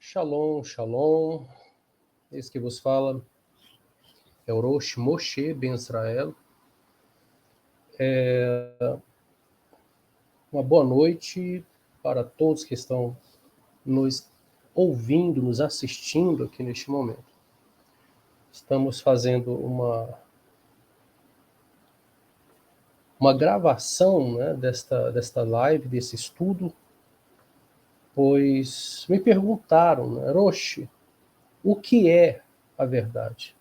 Shalom, shalom. Esse que vos fala é o Rosh Moshe Ben Israel. Uma boa noite para todos que estão nos ouvindo, nos assistindo aqui neste momento. Estamos fazendo uma gravação, né, desta live, desse estudo, pois me perguntaram, né, Rosh, o que é a verdade?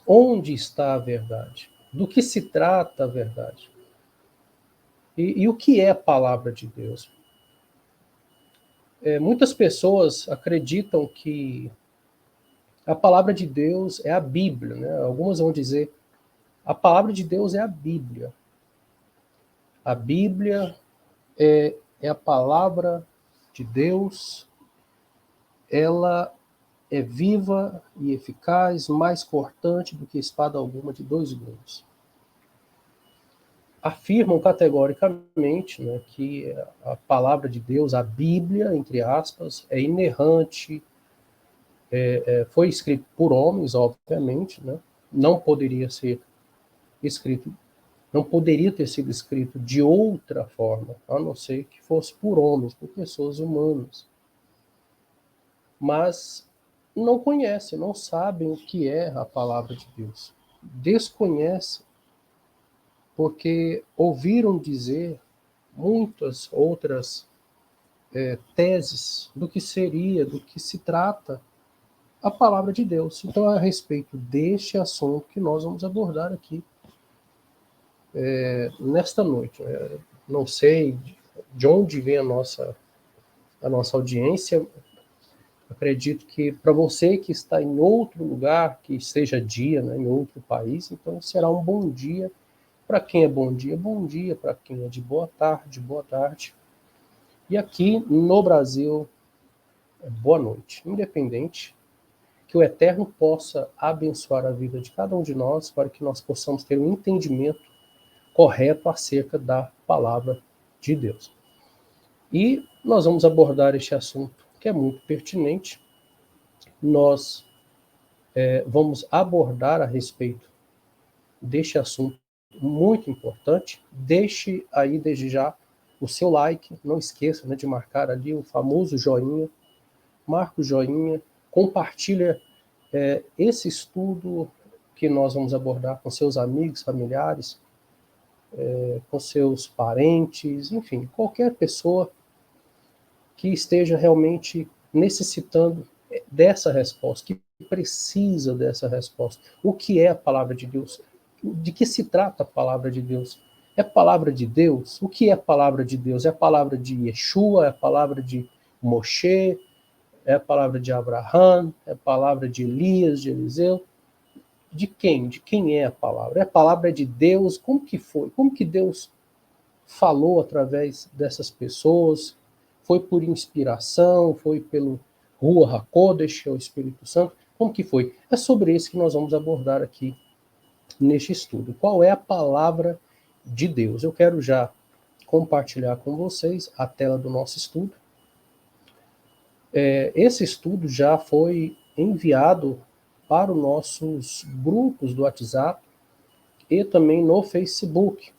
Onde está a verdade? Do que se trata a verdade? E o que é a palavra de Deus? Muitas pessoas acreditam que a palavra de Deus é a Bíblia, né? Algumas vão dizer, a palavra de Deus é a Bíblia. A Bíblia é a palavra de Deus, ela é viva e eficaz, mais cortante do que espada alguma de dois gumes. Afirmam categoricamente, né, que a palavra de Deus, a Bíblia, entre aspas, é inerrante, foi escrito por homens, obviamente, né, não poderia ter sido escrito de outra forma, a não ser que fosse por homens, por pessoas humanas. Mas não conhecem, não sabem o que é a palavra de Deus. Desconhecem, porque ouviram dizer muitas outras teses do que seria, do que se trata a palavra de Deus. Então, é a respeito deste assunto que nós vamos abordar aqui nesta noite. Não sei de onde vem a nossa audiência. Acredito que para você que está em outro lugar, que seja dia, né, em outro país, então será um bom dia. Para quem é bom dia. Para quem é de boa tarde, boa tarde. E aqui no Brasil, boa noite. Independente, que o Eterno possa abençoar a vida de cada um de nós para que nós possamos ter um entendimento correto acerca da palavra de Deus. E nós vamos abordar este assunto que é muito pertinente. Nós vamos abordar a respeito deste assunto muito importante. Deixe aí desde já o seu like, não esqueça, né, de marcar ali o famoso joinha, marca o joinha, compartilha esse estudo que nós vamos abordar com seus amigos, familiares, com seus parentes, enfim, qualquer pessoa que esteja realmente necessitando dessa resposta, que precisa dessa resposta. O que é a palavra de Deus? De que se trata a palavra de Deus? É palavra de Deus? O que é a palavra de Deus? É a palavra de Yeshua? É a palavra de Moshe? É a palavra de Abraham? É a palavra de Elias, de Eliseu? De quem? De quem é a palavra? É a palavra de Deus? Como que foi? Como que Deus falou através dessas pessoas? Foi por inspiração? Foi pelo Ruach HaKodesh, o Espírito Santo? Como que foi? É sobre isso que nós vamos abordar aqui neste estudo. Qual é a palavra de Deus? Eu quero já compartilhar com vocês a tela do nosso estudo. Esse estudo já foi enviado para os nossos grupos do WhatsApp e também no Facebook.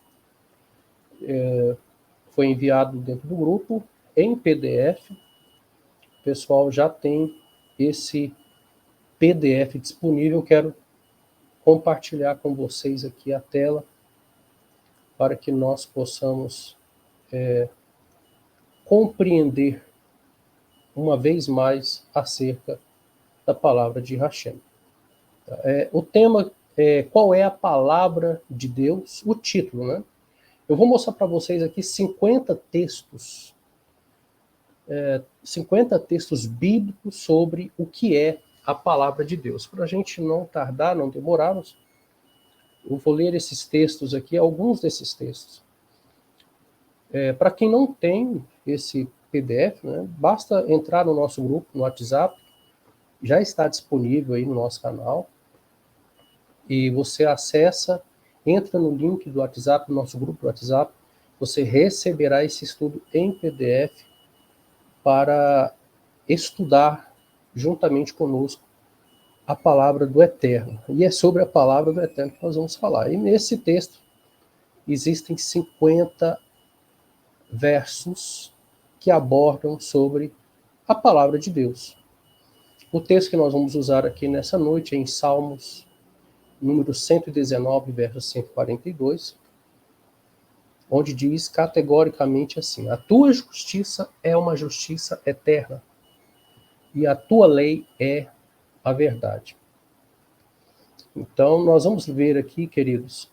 Foi enviado dentro do grupo em PDF. O pessoal já tem esse PDF disponível. Eu quero compartilhar com vocês aqui a tela para que nós possamos compreender uma vez mais acerca da palavra de Hashem. O tema é qual é a palavra de Deus, o título, né? Eu vou mostrar para vocês aqui 50 textos bíblicos sobre o que é a palavra de Deus. Para a gente não tardar, não demorarmos, eu vou ler esses textos aqui, alguns desses textos. Para quem não tem esse PDF, né, basta entrar no nosso grupo, no WhatsApp, já está disponível aí no nosso canal, e você acessa, entra no link do WhatsApp, no nosso grupo do WhatsApp, você receberá esse estudo em PDF para estudar juntamente conosco a palavra do Eterno. E é sobre a palavra do Eterno que nós vamos falar. E nesse texto existem 50 versos que abordam sobre a palavra de Deus. O texto que nós vamos usar aqui nessa noite é em Salmos, número 119, verso 142, onde diz categoricamente assim: a tua justiça é uma justiça eterna, e a tua lei é a verdade. Então, nós vamos ver aqui, queridos,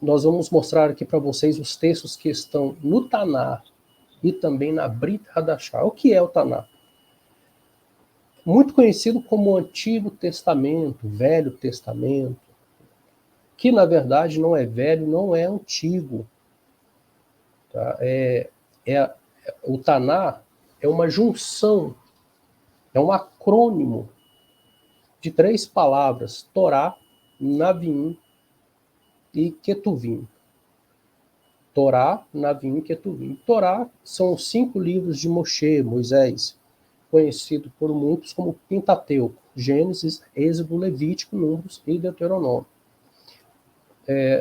nós vamos mostrar aqui para vocês os textos que estão no Taná e também na Brit Hadashah. O que é o Taná? Muito conhecido como Antigo Testamento, Velho Testamento, que na verdade não é velho, não é antigo. Tá? O Taná é uma junção, é um acrônimo de 3 palavras: Torá, Navim e Ketuvim. Torá, Navim e Ketuvim. Torá são os 5 livros de Moshe, Moisés, conhecido por muitos como Pentateuco: Gênesis, Êxodo, Levítico, Números e Deuteronômio.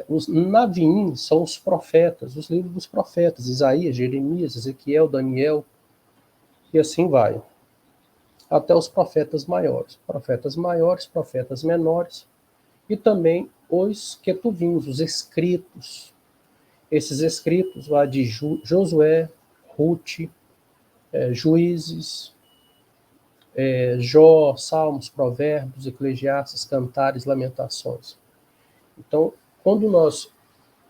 Os Navim são os profetas, os livros dos profetas: Isaías, Jeremias, Ezequiel, Daniel, e assim vai, até os profetas maiores, profetas menores, e também os Ketuvim, os escritos. Esses escritos lá de Josué, Ruth, Juízes, Jó, Salmos, Provérbios, Eclesiastes, Cantares, Lamentações. Então, quando nós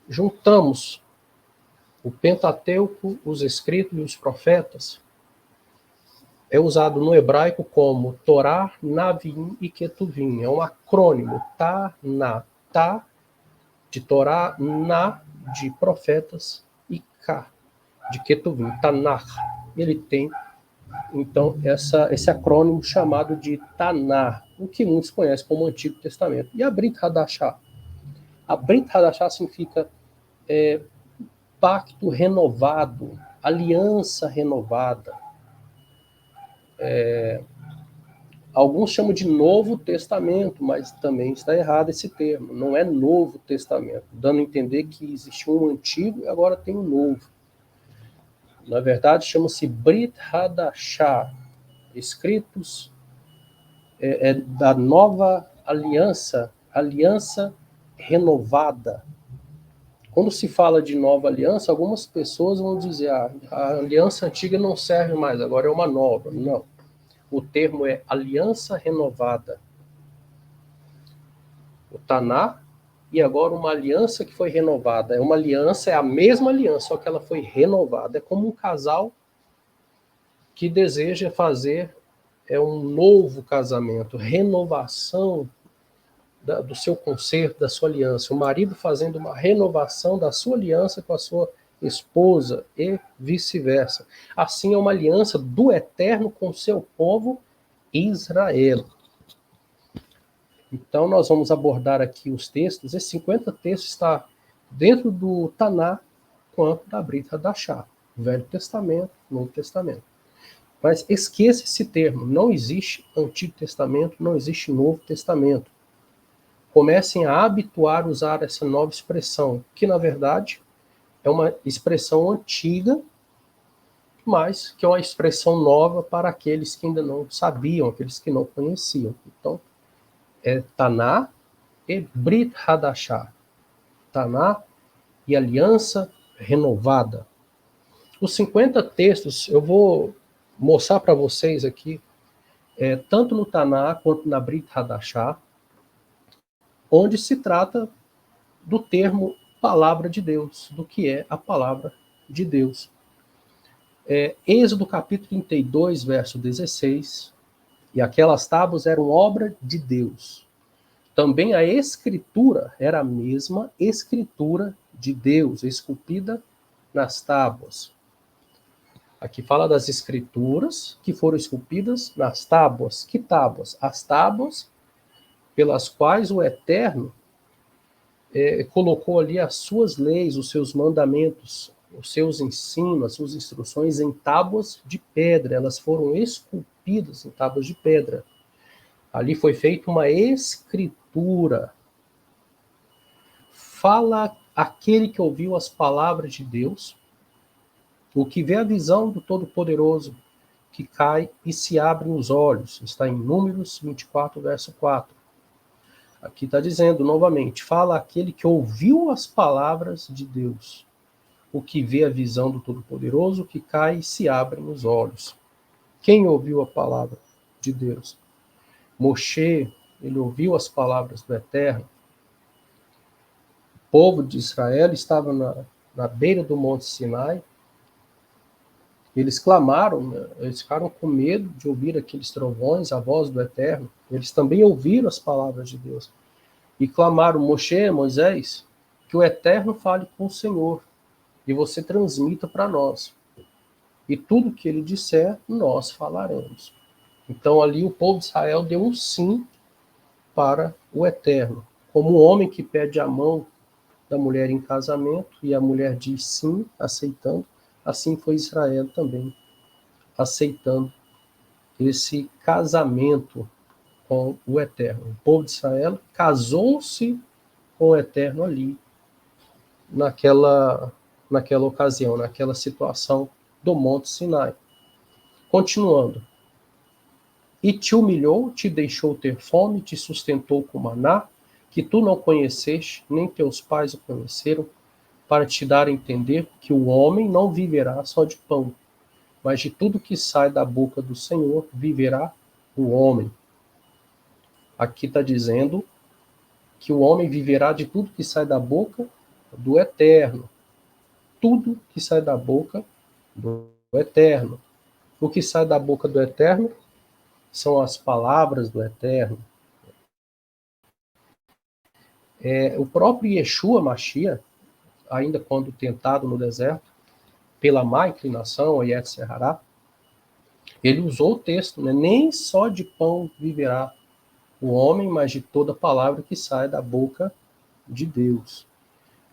juntamos o Pentateuco, os escritos e os profetas, é usado no hebraico como Torá, Navim e Ketuvim. É um acrônimo: Taná, Ta de Torá, Na de profetas e Ka de Ketuvim, Tanakh. Ele tem, então, esse acrônimo chamado de Taná, o que muitos conhecem como Antigo Testamento. E a Brit Hadashah? A Brit Hadashah significa pacto renovado, aliança renovada. Alguns chamam de Novo Testamento, mas também está errado esse termo. Não é Novo Testamento, dando a entender que existiu um antigo e agora tem um novo. Na verdade, chama-se Brit Hadashah, escritos da nova aliança, aliança renovada. Quando se fala de nova aliança, algumas pessoas vão dizer: a aliança antiga não serve mais, agora é uma nova. Não. O termo é aliança renovada. O Taná, e agora uma aliança que foi renovada. É uma aliança, é a mesma aliança, só que ela foi renovada. É como um casal que deseja fazer um novo casamento, renovação do seu concerto, da sua aliança. O marido fazendo uma renovação da sua aliança com a sua esposa e vice-versa. Assim é uma aliança do Eterno com o seu povo Israel. Então nós vamos abordar aqui os textos. Esses 50 textos está dentro do Taná quanto da Brit Hadashah, Velho Testamento, Novo Testamento. Mas esqueça esse termo: não existe Antigo Testamento, não existe Novo Testamento. Comecem a habituar a usar essa nova expressão, que na verdade é uma expressão antiga, mas que é uma expressão nova para aqueles que ainda não sabiam, aqueles que não conheciam. Então, é Taná e Brit Hadashah. Taná e aliança renovada. Os 50 textos eu vou mostrar para vocês aqui, tanto no Taná quanto na Brit Hadashah, onde se trata do termo palavra de Deus, do que é a palavra de Deus. Êxodo capítulo 32, verso 16, e aquelas tábuas eram obra de Deus. Também a escritura era a mesma escritura de Deus, esculpida nas tábuas. Aqui fala das escrituras que foram esculpidas nas tábuas. Que tábuas? As tábuas pelas quais o Eterno colocou ali as suas leis, os seus mandamentos, os seus ensinos, as suas instruções em tábuas de pedra. Elas foram esculpidas em tábuas de pedra. Ali foi feita uma escritura. Fala aquele que ouviu as palavras de Deus, o que vê a visão do Todo-Poderoso, que cai e se abrem os olhos. Está em Números 24, verso 4. Aqui está dizendo novamente, fala aquele que ouviu as palavras de Deus, o que vê a visão do Todo-Poderoso, que cai e se abrem os olhos. Quem ouviu a palavra de Deus? Moshe, ele ouviu as palavras do Eterno. O povo de Israel estava na beira do Monte Sinai. Eles clamaram, né? Eles ficaram com medo de ouvir aqueles trovões, a voz do Eterno. Eles também ouviram as palavras de Deus. E clamaram, Moshe, Moisés, que o Eterno fale com o Senhor e você transmita para nós. E tudo que ele disser, nós falaremos. Então ali o povo de Israel deu um sim para o Eterno. Como um homem que pede a mão da mulher em casamento e a mulher diz sim, aceitando, assim foi Israel também, aceitando esse casamento com o Eterno. O povo de Israel casou-se com o Eterno ali, naquela ocasião, naquela situação do Monte Sinai. Continuando. E te humilhou, te deixou ter fome, te sustentou com maná, que tu não conheceste, nem teus pais o conheceram, para te dar a entender que o homem não viverá só de pão, mas de tudo que sai da boca do Senhor viverá o homem. Aqui está dizendo que o homem viverá de tudo que sai da boca do Eterno. Tudo que sai da boca do Eterno. O que sai da boca do Eterno são as palavras do Eterno. O próprio Yeshua Mashiach, ainda quando tentado no deserto, pela má inclinação, o Yetzer Hará, ele usou o texto, né? Nem só de pão viverá o homem, mas de toda palavra que sai da boca de Deus.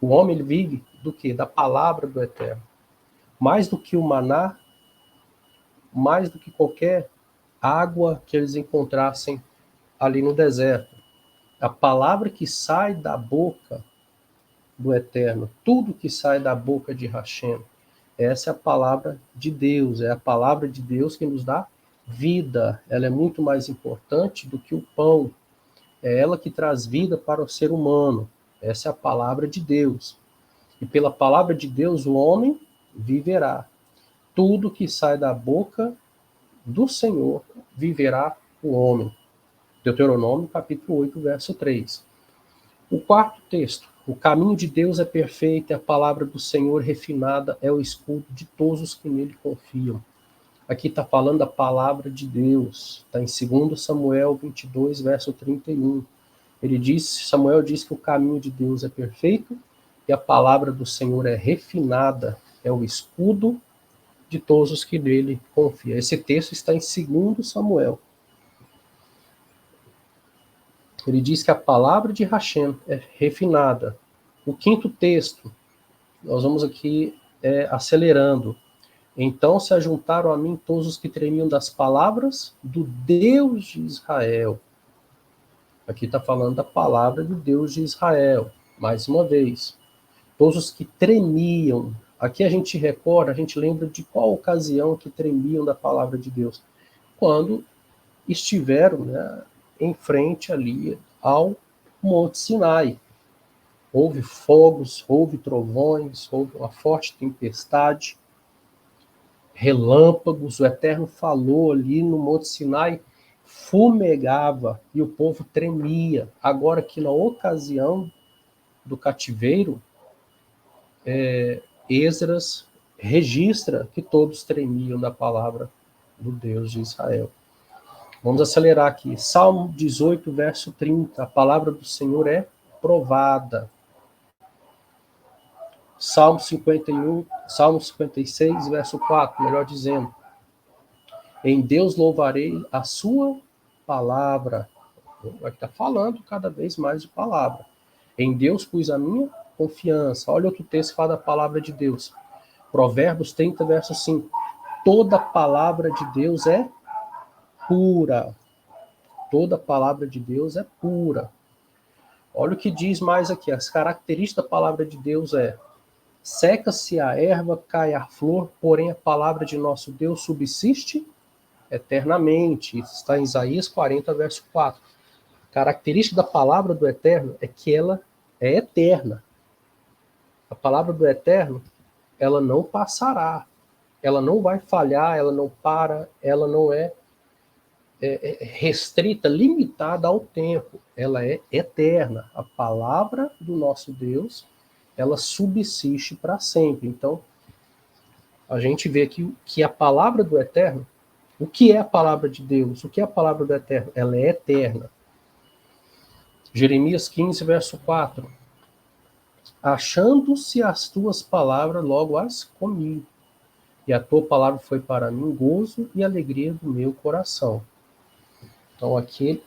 O homem ele vive do quê? Da palavra do Eterno. Mais do que o maná, mais do que qualquer água que eles encontrassem ali no deserto. A palavra que sai da boca do Eterno, tudo que sai da boca de Hashem, essa é a palavra de Deus, é a palavra de Deus que nos dá vida. Ela é muito mais importante do que o pão. É ela que traz vida para o ser humano. Essa é a palavra de Deus. E pela palavra de Deus o homem viverá. Tudo que sai da boca do Senhor viverá o homem. Deuteronômio, capítulo 8, verso 3. O quarto texto. O caminho de Deus é perfeito e a palavra do Senhor refinada é o escudo de todos os que nele confiam. Aqui está falando a palavra de Deus. Está em 2 Samuel 22, verso 31. Samuel diz que o caminho de Deus é perfeito e a palavra do Senhor é refinada, é o escudo de todos os que nele confiam. Esse texto está em 2 Samuel. Ele diz que a palavra de Hashem é refinada. O quinto texto, nós vamos aqui acelerando. Então se ajuntaram a mim todos os que tremiam das palavras do Deus de Israel. Aqui está falando da palavra do Deus de Israel. Mais uma vez. Todos os que tremiam. Aqui a gente recorda, a gente lembra de qual ocasião que tremiam da palavra de Deus. Quando estiveram, né, em frente ali ao Monte Sinai. Houve fogos, houve trovões, houve uma forte tempestade, relâmpagos, o Eterno falou ali no Monte Sinai, fumegava e o povo tremia. Agora que na ocasião do cativeiro, Esdras registra que todos tremiam da palavra do Deus de Israel. Vamos acelerar aqui. Salmo 18, verso 30. A palavra do Senhor é provada. Salmo 56, verso 4, melhor dizendo. Em Deus louvarei a sua palavra. Vai estar falando cada vez mais de palavra. Em Deus pus a minha confiança. Olha outro texto que fala da palavra de Deus. Provérbios 30, verso 5. Toda palavra de Deus é pura. Toda palavra de Deus é pura. Olha o que diz mais aqui. As características da palavra de Deus é: seca-se a erva, cai a flor, porém a palavra de nosso Deus subsiste eternamente. Isso está em Isaías 40, verso 4. A característica da palavra do Eterno é que ela é eterna. A palavra do Eterno, ela não passará. Ela não vai falhar, ela não para, ela não é restrita, limitada ao tempo. Ela é eterna. A palavra do nosso Deus, ela subsiste para sempre. Então, a gente vê aqui que a palavra do Eterno, o que é a palavra de Deus? O que é a palavra do Eterno? Ela é eterna. Jeremias 15, verso 4. Achando-se as tuas palavras, logo as comi. E a tua palavra foi para mim gozo e alegria do meu coração. Então, aqui,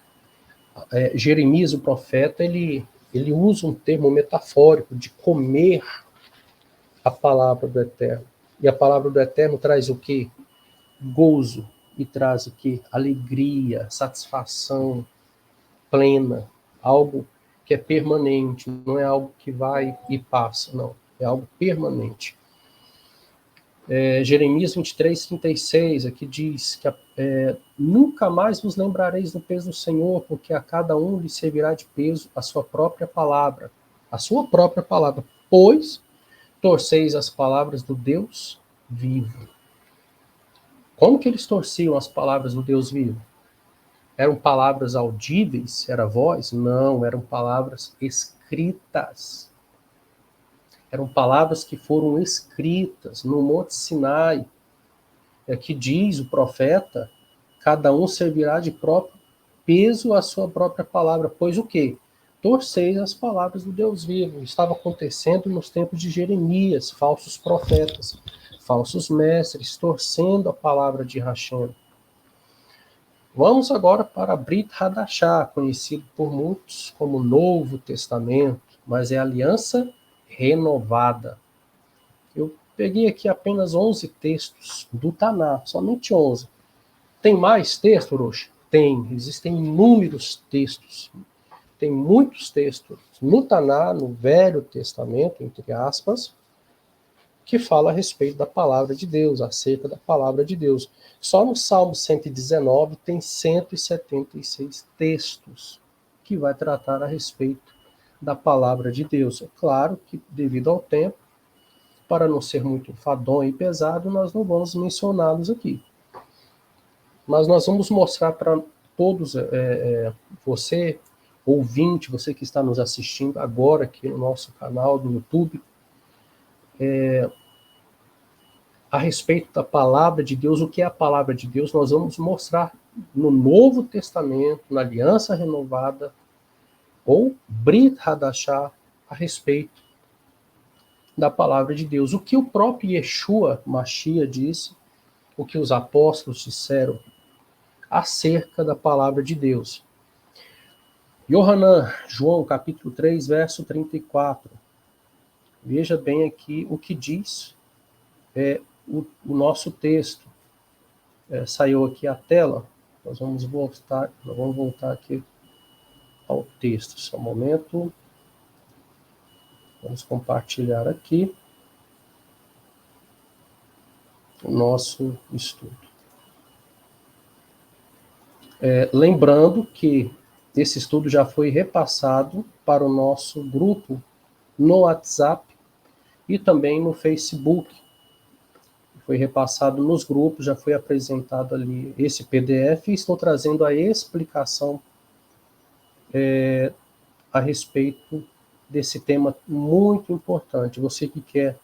Jeremias, o profeta, ele usa um termo metafórico de comer a palavra do Eterno. E a palavra do Eterno traz o quê? Gozo. E traz o quê? Alegria, satisfação plena. Algo que é permanente. Não é algo que vai e passa, não. É algo permanente. Jeremias 23, 36, aqui diz que nunca mais vos lembrareis do peso do Senhor, porque a cada um lhe servirá de peso a sua própria palavra, pois torceis as palavras do Deus vivo. Como que eles torciam as palavras do Deus vivo? Eram palavras audíveis? Era voz? Não, eram palavras escritas. Eram palavras que foram escritas no Monte Sinai. Que diz o profeta, cada um servirá de próprio peso a sua própria palavra. Pois o quê? Torceis as palavras do Deus vivo. Estava acontecendo nos tempos de Jeremias, falsos profetas, falsos mestres, torcendo a palavra de Hashem. Vamos agora para Brit Hadashah, conhecido por muitos como Novo Testamento, mas é a aliança renovada. Eu peguei aqui apenas 11 textos do Taná, somente 11. Tem mais texto, Rocha? Tem, existem inúmeros textos. Tem muitos textos no Taná, no Velho Testamento, entre aspas, que fala a respeito da palavra de Deus, acerca da palavra de Deus. Só no Salmo 119 tem 176 textos que vai tratar a respeito da palavra de Deus. É claro que, devido ao tempo, para não ser muito enfadonho e pesado, nós não vamos mencioná-los aqui. Mas nós vamos mostrar para todos, você, ouvinte, você que está nos assistindo agora aqui no nosso canal do YouTube, a respeito da palavra de Deus, o que é a palavra de Deus, nós vamos mostrar no Novo Testamento, na Aliança Renovada, ou Brit Hadashah, a respeito da palavra de Deus. O que o próprio Yeshua Mashiach disse, o que os apóstolos disseram acerca da palavra de Deus. Yohanan, João, capítulo 3, verso 34. Veja bem aqui o que diz o nosso texto. Saiu aqui a tela. Nós vamos voltar aqui ao texto. Só um momento. Vamos compartilhar aqui o nosso estudo. Lembrando que esse estudo já foi repassado para o nosso grupo no WhatsApp e também no Facebook. Foi repassado nos grupos, já foi apresentado ali esse PDF e estou trazendo a explicação a respeito desse tema muito importante. Você que quer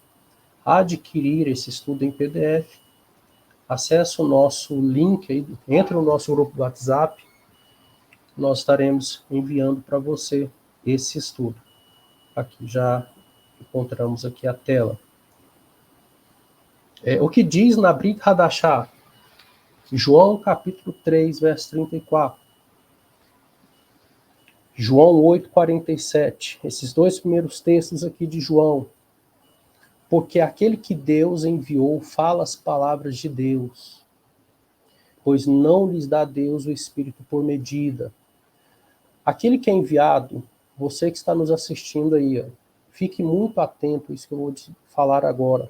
adquirir esse estudo em PDF, acesse o nosso link aí, entre no nosso grupo do WhatsApp, nós estaremos enviando para você esse estudo. Aqui já encontramos aqui a tela. O que diz na Brit Hadashah? João capítulo 3, verso 34. João 8, 47. Esses dois primeiros textos aqui de João. Porque aquele que Deus enviou fala as palavras de Deus, pois não lhes dá Deus o Espírito por medida. Aquele que é enviado, você que está nos assistindo aí, ó, fique muito atento a isso que eu vou te falar agora.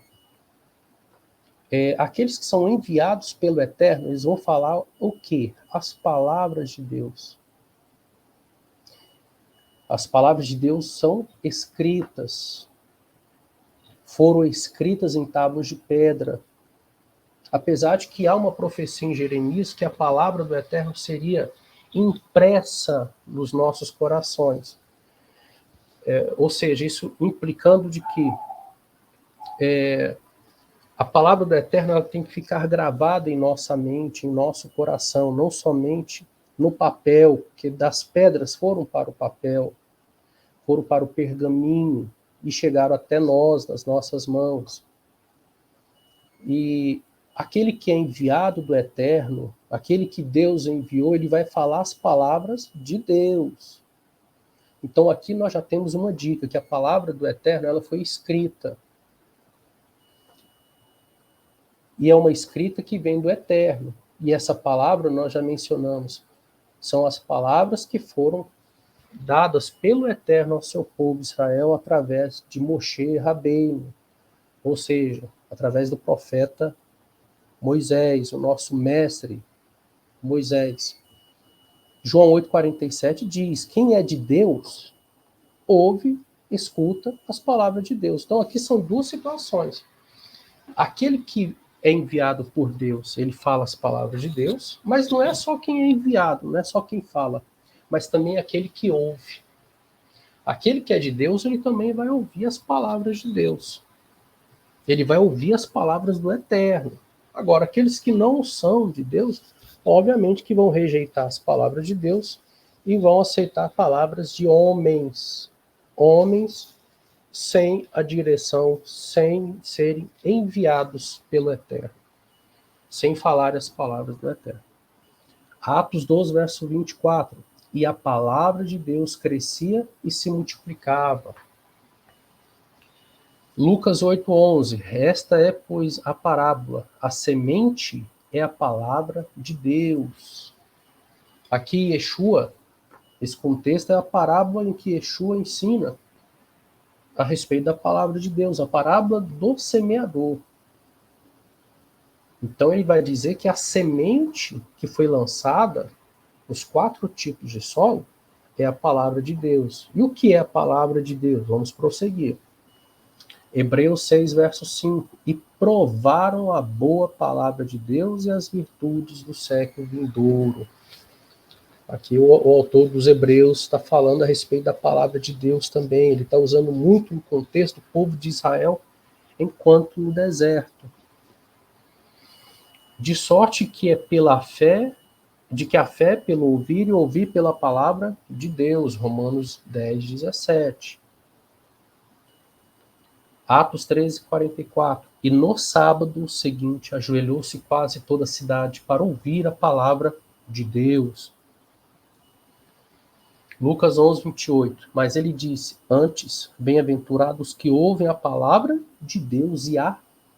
Aqueles que são enviados pelo Eterno, eles vão falar o quê? As palavras de Deus. As palavras de Deus são escritas. Foram escritas em tábuas de pedra. Apesar de que há uma profecia em Jeremias que a palavra do Eterno seria impressa nos nossos corações. Ou seja, isso implicando de que a palavra do Eterno ela tem que ficar gravada em nossa mente, em nosso coração, não somente no papel, que das pedras foram para o papel, foram para o pergaminho e chegaram até nós, nas nossas mãos. E aquele que é enviado do Eterno, aquele que Deus enviou, ele vai falar as palavras de Deus. Então aqui nós já temos uma dica, que a palavra do Eterno ela foi escrita. E é uma escrita que vem do Eterno. E essa palavra, nós já mencionamos, são as palavras que foram dadas pelo Eterno ao seu povo Israel através de Moshe Rabbeinu, ou seja, através do profeta Moisés, o nosso mestre Moisés. João 8,47 diz: quem é de Deus, ouve, escuta as palavras de Deus. Então aqui são duas situações. Aquele que é enviado por Deus, ele fala as palavras de Deus, mas não é só quem é enviado, não é só quem fala, mas também aquele que ouve. Aquele que é de Deus, ele também vai ouvir as palavras de Deus. Ele vai ouvir as palavras do Eterno. Agora, aqueles que não são de Deus, obviamente que vão rejeitar as palavras de Deus e vão aceitar palavras de homens. Homens sem a direção, sem serem enviados pelo Eterno, sem falar as palavras do Eterno. Atos 12, verso 24. E a palavra de Deus crescia e se multiplicava. Lucas 8:11. Esta é, pois, a parábola. A semente é a palavra de Deus. Aqui, Yeshua, esse contexto é a parábola em que Yeshua ensina a respeito da palavra de Deus, a parábola do semeador. Então ele vai dizer que a semente que foi lançada nos 4 tipos de solo é a palavra de Deus. E o que é a palavra de Deus? Vamos prosseguir. Hebreus 6, verso 5. E provaram a boa palavra de Deus e as virtudes do século vindouro. Aqui o autor dos Hebreus está falando a respeito da palavra de Deus também. Ele está usando muito no contexto do povo de Israel enquanto no deserto. De sorte que é pela fé, de que a fé é pelo ouvir e ouvir pela palavra de Deus. Romanos 10, 17. Atos 13, 44. E no sábado seguinte ajoelhou-se quase toda a cidade para ouvir a palavra de Deus. Lucas 11, 28. Mas ele disse: antes, bem-aventurados que ouvem a palavra de Deus e a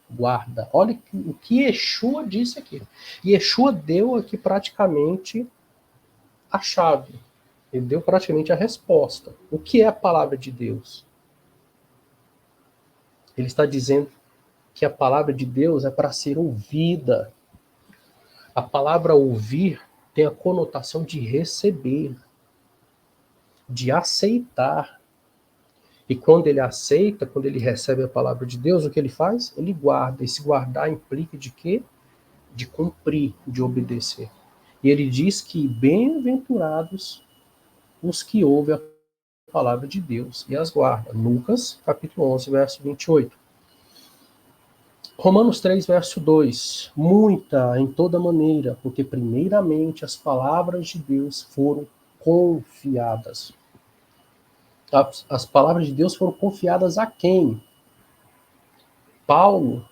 guarda. Olha o que Yeshua disse aqui. Yeshua deu aqui praticamente a chave. Ele deu praticamente a resposta. O que é a palavra de Deus? Ele está dizendo que a palavra de Deus é para ser ouvida. A palavra ouvir tem a conotação de receber, de aceitar. E quando ele aceita, quando ele recebe a palavra de Deus, o que ele faz? Ele guarda. E se guardar implica de quê? De cumprir, de obedecer. E ele diz que bem-aventurados os que ouvem a palavra de Deus e as guardam. Lucas, capítulo 11, verso 28. Romanos 3, verso 2. Muita em toda maneira, porque primeiramente as palavras de Deus foram confiadas. As palavras de Deus foram confiadas a quem? Paulo,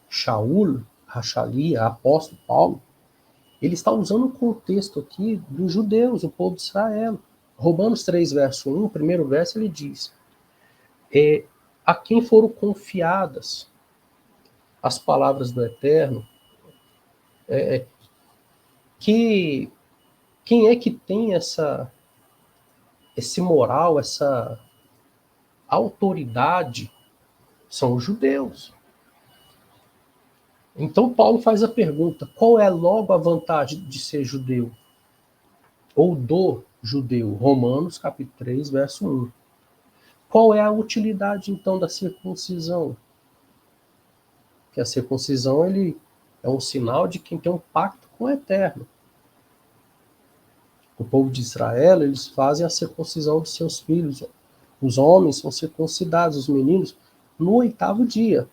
Shaul, Rachali, apóstolo Paulo, ele está usando o contexto aqui dos judeus, o povo de Israel. Romanos 3, verso 1, primeiro verso, ele diz: a quem foram confiadas as palavras do Eterno, que quem é que tem esse moral, essa autoridade? São os judeus. Então Paulo faz a pergunta: qual é logo a vantagem de ser judeu? Ou do judeu? Romanos capítulo 3, verso 1. Qual é a utilidade então da circuncisão? Que a circuncisão ele é um sinal de quem tem um pacto com o Eterno. O povo de Israel, eles fazem a circuncisão de seus filhos. Os homens são circuncidados, os meninos, no 8º dia.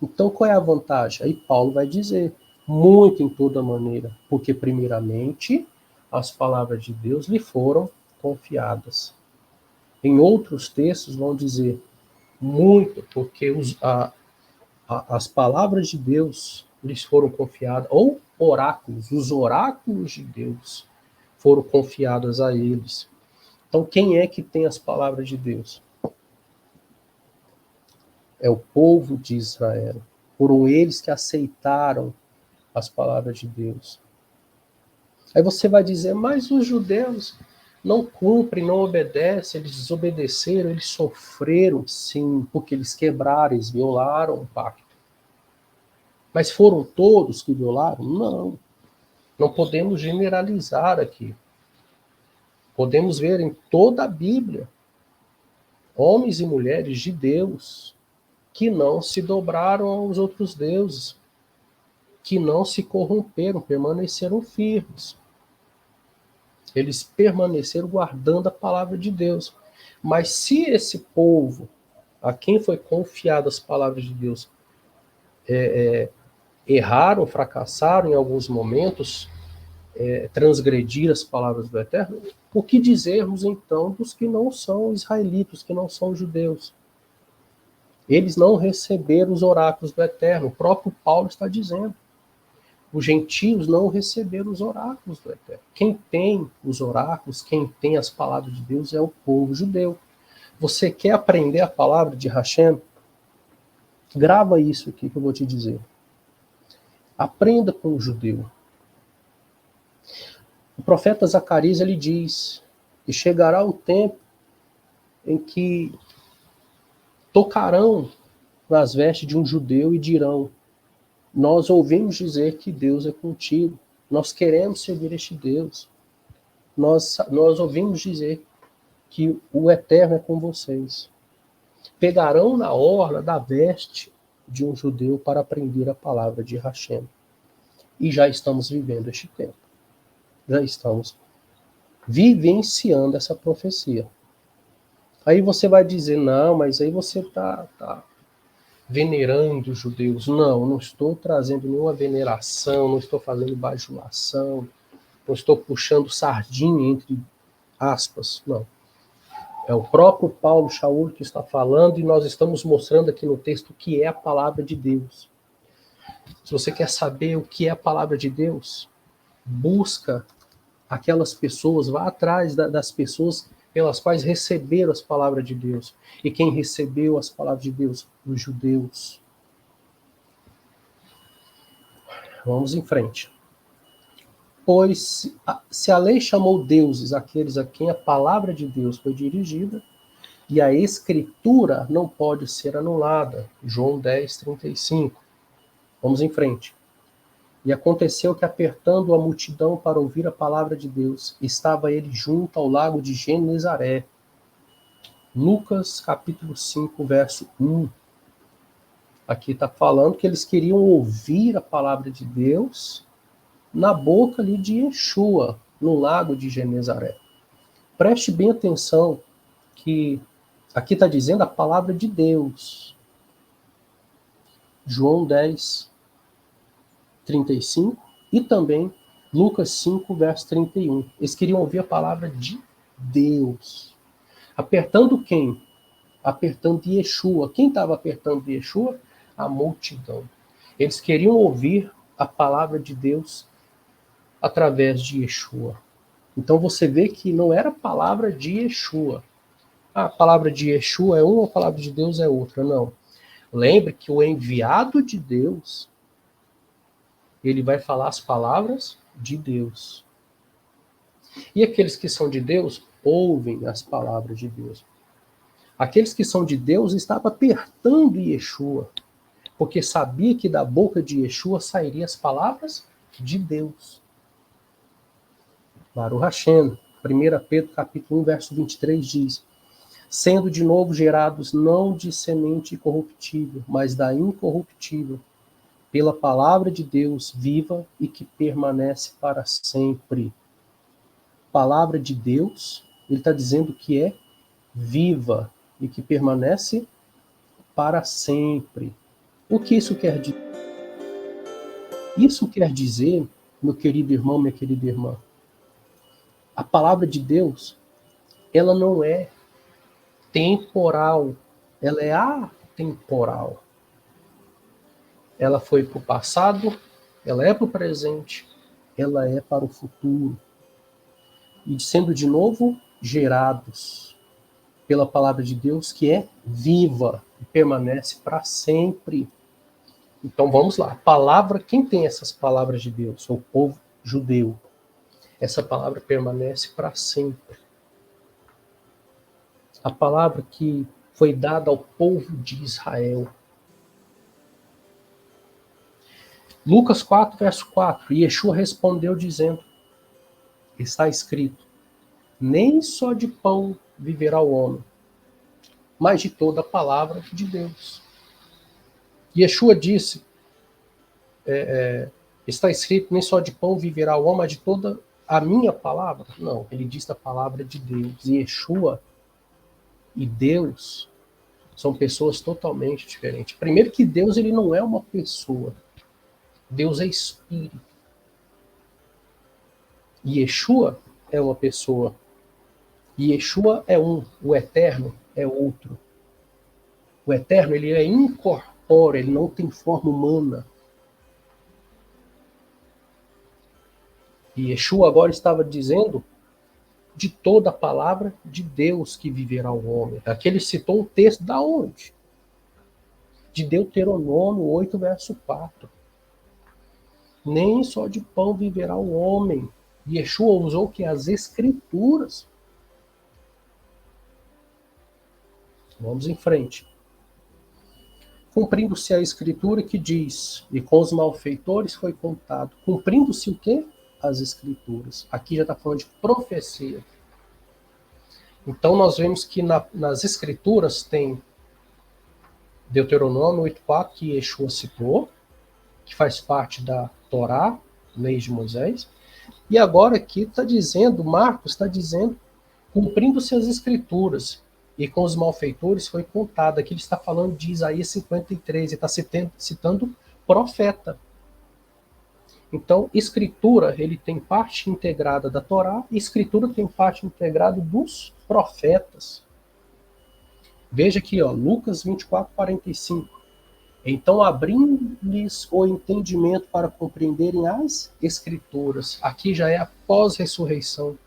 Então, qual é a vantagem? Aí Paulo vai dizer, muito em toda maneira, porque primeiramente as palavras de Deus lhe foram confiadas. Em outros textos vão dizer muito, porque as palavras de Deus lhes foram confiadas, ou oráculos, os oráculos de Deus foram confiados a eles. Então, quem é que tem as palavras de Deus? É o povo de Israel. Foram eles que aceitaram as palavras de Deus. Aí você vai dizer, mas os judeus não cumprem, não obedecem, eles desobedeceram, eles sofreram, sim, porque eles quebraram, eles violaram o pacto. Mas foram todos que violaram? Não. Não podemos generalizar aqui. Podemos ver em toda a Bíblia homens e mulheres de Deus que não se dobraram aos outros deuses, que não se corromperam, permaneceram firmes. Eles permaneceram guardando a palavra de Deus. Mas se esse povo, a quem foi confiado as palavras de Deus, erraram, fracassaram em alguns momentos, transgrediram as palavras do Eterno, o que dizermos então dos que não são israelitas, que não são judeus? Eles não receberam os oráculos do Eterno. O próprio Paulo está dizendo. Os gentios não receberam os oráculos do Eterno. Quem tem os oráculos, quem tem as palavras de Deus é o povo judeu. Você quer aprender a palavra de Hashem? Grava isso aqui que eu vou te dizer. Aprenda com o judeu. O profeta Zacarias ele diz que chegará o tempo em que tocarão nas vestes de um judeu e dirão: nós ouvimos dizer que Deus é contigo, nós queremos servir este Deus, nós ouvimos dizer que o Eterno é com vocês. Pegarão na orla da veste de um judeu para aprender a palavra de Hashem. E já estamos vivendo este tempo. Já estamos vivenciando essa profecia. Aí você vai dizer, não, mas aí você está venerando os judeus. Não, não estou trazendo nenhuma veneração, não estou fazendo bajulação, não estou puxando sardinha entre aspas, não. É o próprio Paulo Shaul que está falando e nós estamos mostrando aqui no texto o que é a palavra de Deus. Se você quer saber o que é a palavra de Deus, busca aquelas pessoas, vá atrás das pessoas pelas quais receberam as palavras de Deus. E quem recebeu as palavras de Deus? Os judeus. Vamos em frente. Pois se a lei chamou deuses aqueles a quem a palavra de Deus foi dirigida, e a escritura não pode ser anulada. João 10, 35. Vamos em frente. E aconteceu que, apertando a multidão para ouvir a palavra de Deus, estava ele junto ao lago de Genezaré. Lucas capítulo 5, verso 1. Aqui está falando que eles queriam ouvir a palavra de Deus na boca ali de Yeshua, no lago de Genezaré. Preste bem atenção que aqui está dizendo a palavra de Deus. João 10, 35 e também Lucas 5, verso 31. Eles queriam ouvir a palavra de Deus. Apertando quem? Apertando Yeshua. Quem estava apertando Yeshua? A multidão. Eles queriam ouvir a palavra de Deus através de Yeshua. Então você vê que não era a palavra de Yeshua. a palavra de Yeshua é uma, a palavra de Deus é outra. Não. Lembre que o enviado de Deus, ele vai falar as palavras de Deus. E aqueles que são de Deus ouvem as palavras de Deus. Aqueles que são de Deus estavam apertando Yeshua, porque sabia que da boca de Yeshua sairiam as palavras de Deus. Baruch Hashem, 1 Pedro capítulo 1, verso 23 diz: sendo de novo gerados não de semente corruptível, mas da incorruptível, pela palavra de Deus viva e que permanece para sempre. Palavra de Deus, ele está dizendo que é viva e que permanece para sempre. O que isso quer dizer? Isso quer dizer, meu querido irmão, minha querida irmã, a palavra de Deus, ela não é temporal, ela é atemporal. Ela foi para o passado, ela é para o presente, ela é para o futuro. E sendo de novo gerados pela palavra de Deus, que é viva e permanece para sempre. Então vamos lá. Palavra, quem tem essas palavras de Deus? O povo judeu. Essa palavra permanece para sempre. A palavra que foi dada ao povo de Israel. Lucas 4, verso 4. E Yeshua respondeu dizendo, está escrito, nem só de pão viverá o homem, mas de toda a palavra de Deus. Yeshua disse, está escrito, nem só de pão viverá o homem, mas de toda a minha palavra. Não, ele disse a palavra de Deus. E Yeshua e Deus são pessoas totalmente diferentes. Primeiro que Deus, ele não é uma pessoa. Deus é espírito. E Yeshua é uma pessoa. E Yeshua é um. O eterno é outro. O eterno, ele é incorpóreo, ele não tem forma humana. E Yeshua agora estava dizendo de toda a palavra de Deus que viverá o homem. Aqui ele citou um texto da onde? De Deuteronômio 8, verso 4. Nem só de pão viverá o homem. Yeshua usou que as escrituras. Vamos em frente. Cumprindo-se a escritura que diz, e com os malfeitores foi contado. Cumprindo-se o quê? As escrituras. Aqui já está falando de profecia. Então nós vemos que nas escrituras tem Deuteronômio 8.4, que Yeshua citou, que faz parte da Torá, lei de Moisés. E agora aqui está dizendo, Marcos está dizendo, cumprindo-se as escrituras, e com os malfeitores foi contado. Aqui ele está falando de Isaías 53, ele está citando profeta. Então, escritura, ele tem parte integrada da Torá, e escritura tem parte integrada dos profetas. Veja aqui, ó, Lucas 24, 45. Então, abrindo-lhes o entendimento para compreenderem as escrituras. Aqui já é a pós-ressurreição.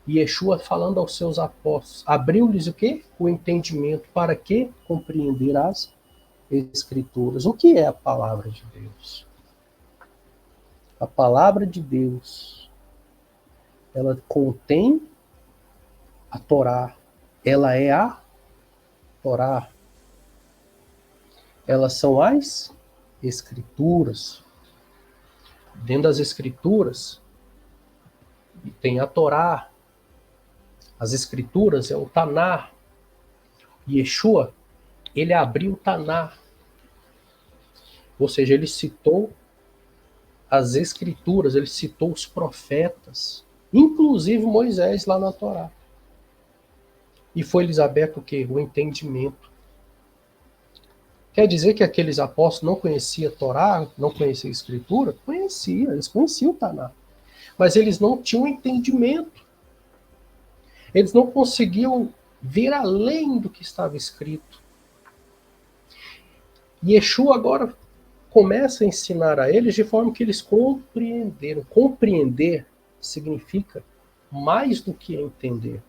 E Yeshua falando aos seus apóstolos. Abriu-lhes o quê? O entendimento. Para que compreender as escrituras. O que é a palavra de Deus? A palavra de Deus, ela contém a Torá. Ela é a Torá. Elas são as escrituras. Dentro das escrituras tem a Torá. As escrituras é o Taná. Yeshua, ele abriu o Taná. Ou seja, ele citou as escrituras, ele citou os profetas, inclusive Moisés lá na Torá. E foi-lhes aberto o quê? O entendimento. Quer dizer que aqueles apóstolos não conheciam a Torá, não conheciam a Escritura? Conheciam, eles conheciam o Taná. Mas eles não tinham entendimento. Eles não conseguiam ver além do que estava escrito. E Yeshua agora começa a ensinar a eles de forma que eles compreenderam. Compreender significa mais do que entender.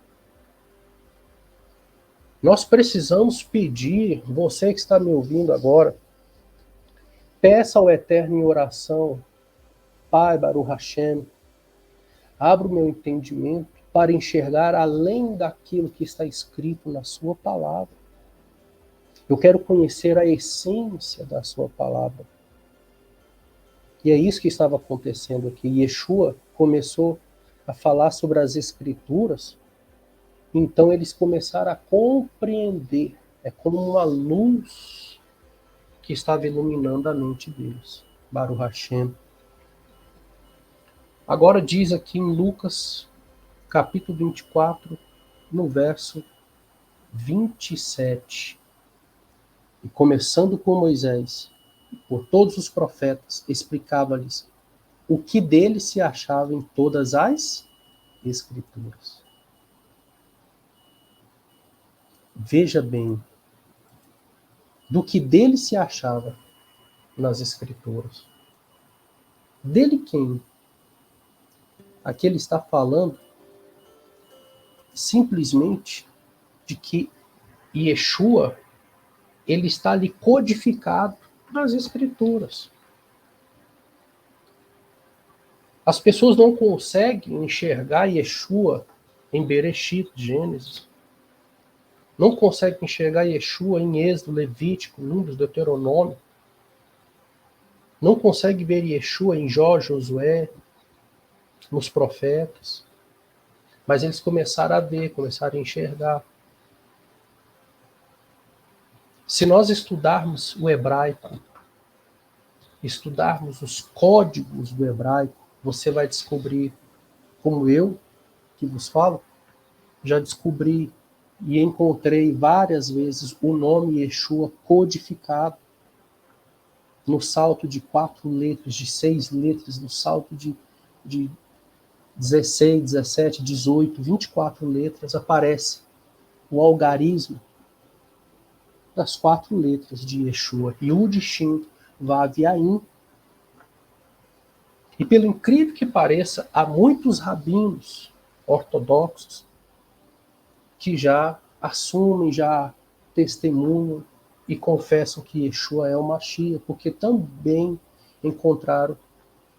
Nós precisamos pedir, você que está me ouvindo agora, peça ao Eterno em oração, Pai, Baruch Hashem, abra o meu entendimento para enxergar além daquilo que está escrito na sua palavra. Eu quero conhecer a essência da sua palavra. E é isso que estava acontecendo aqui. Yeshua começou a falar sobre as escrituras, então eles começaram a compreender. É como uma luz que estava iluminando a mente deles. Baruch Hashem. Agora diz aqui em Lucas, capítulo 24, no verso 27. E começando com Moisés, por todos os profetas, explicava-lhes o que dele se achava em todas as Escrituras. Veja bem, do que dele se achava nas Escrituras. Dele quem? Aqui ele está falando simplesmente de que Yeshua, ele está ali codificado nas Escrituras. As pessoas não conseguem enxergar Yeshua em Bereshit, Gênesis. Não conseguem enxergar Yeshua em Êxodo, Levítico, Números, Deuteronômio. Não conseguem ver Yeshua em Jó, Josué, nos profetas. Mas eles começaram a ver, começaram a enxergar. Se nós estudarmos o hebraico, estudarmos os códigos do hebraico, você vai descobrir, como eu, que vos falo, já descobri e encontrei várias vezes o nome Yeshua codificado no salto de 4 letras, de 6 letras, no salto de 16, 17, 18, 24 letras, aparece o algarismo das 4 letras de Yeshua, Yud, Shin, Vav e Ain. E pelo incrível que pareça, há muitos rabinos ortodoxos que já assumem, já testemunham e confessam que Yeshua é o Mashiach, porque também encontraram